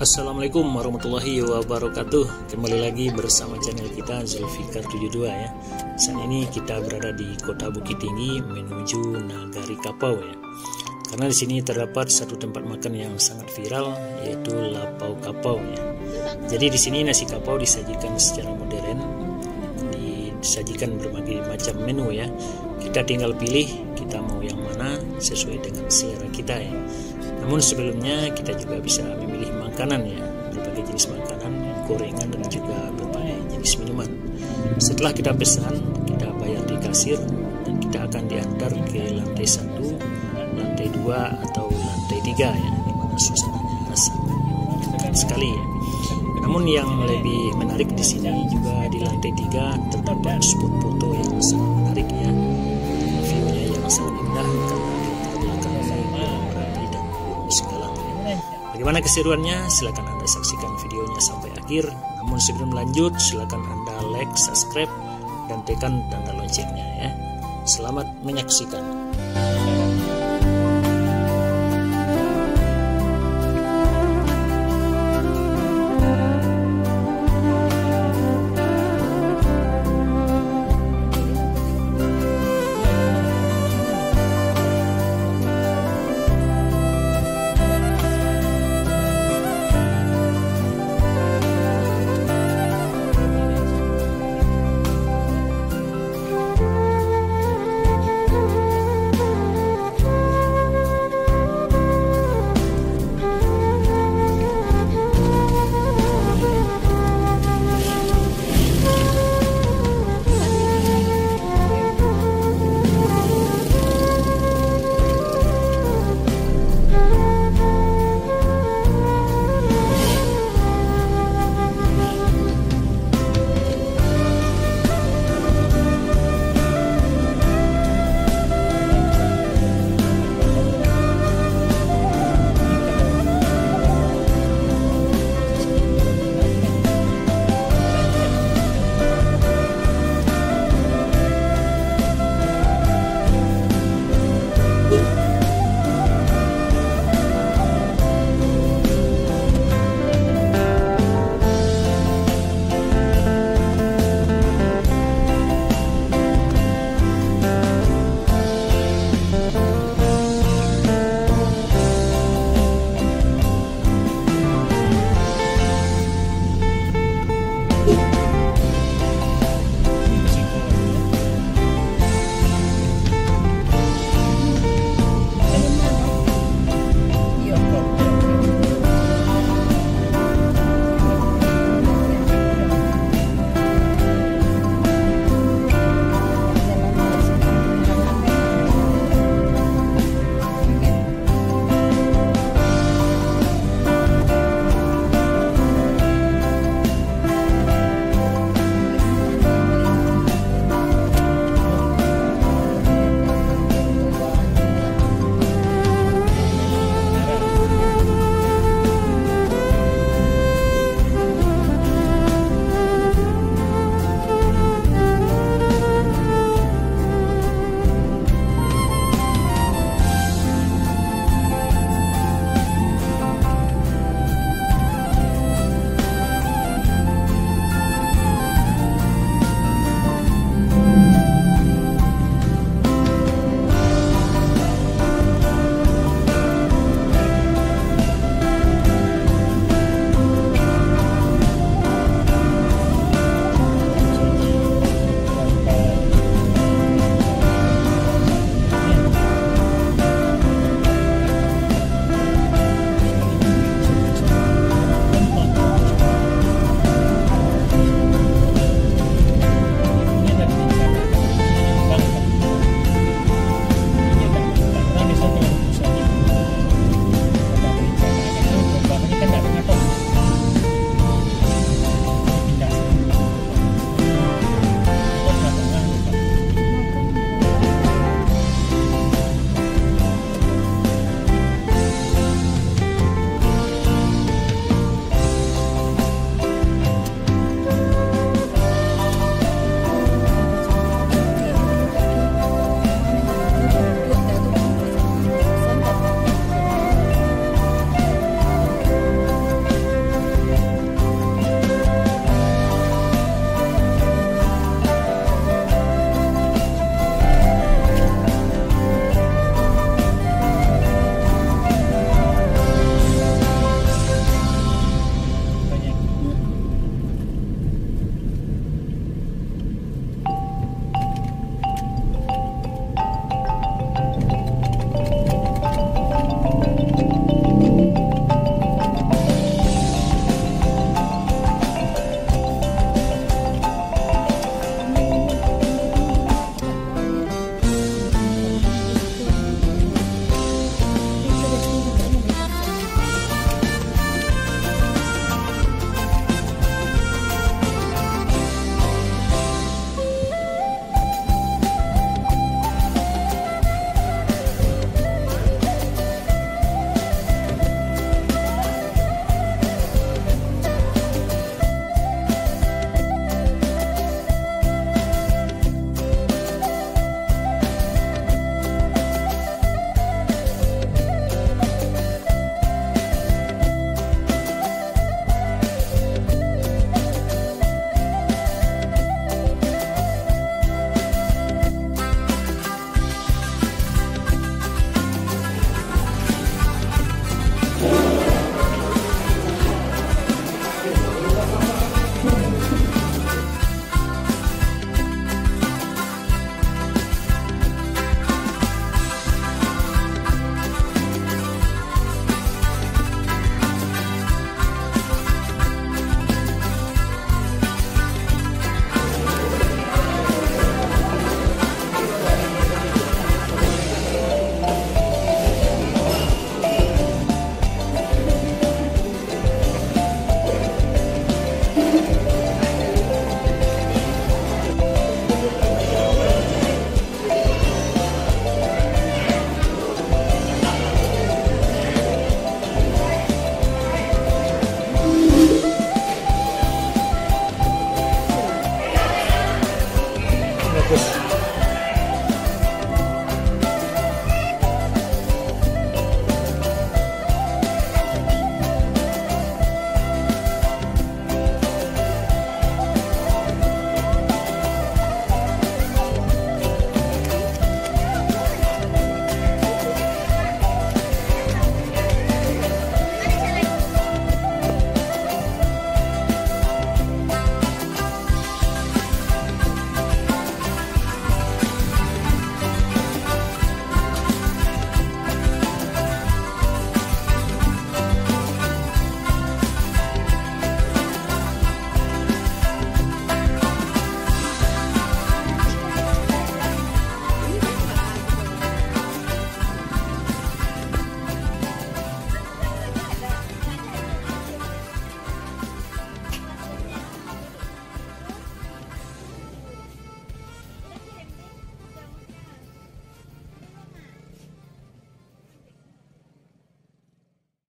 Assalamualaikum warahmatullahi wabarakatuh. Kembali lagi bersama channel kita Zulfikar 72 ya. Saat ini kita berada di Kota Bukit Tinggi menuju Nagari Kapau ya. Karena di sini terdapat satu tempat makan yang sangat viral, yaitu Lapau Kapau ya. Jadi di sini nasi kapau disajikan secara modern, disajikan berbagai macam menu ya. Kita tinggal pilih kita mau yang mana sesuai dengan selera kita ya. Namun sebelumnya kita juga bisa memilih makanan ya, berbagai jenis makanan, gorengan dan juga berbagai jenis minuman. Setelah kita pesan, kita bayar di kasir dan kita akan diantar ke lantai 1, lantai 2 atau lantai 3 ya, di mana suasananya sangat menyenangkan sekali ya. Namun yang lebih menarik di sini juga di lantai 3 terdapat spot foto yang sangat menarik ya. View-nya yang sangat indah karena di belakangnya Merapi dan Gunung Senggalang. Bagaimana keseruannya? Silakan Anda saksikan videonya sampai akhir. Namun sebelum lanjut, silakan Anda like, subscribe, dan tekan tanda loncengnya ya. Selamat menyaksikan.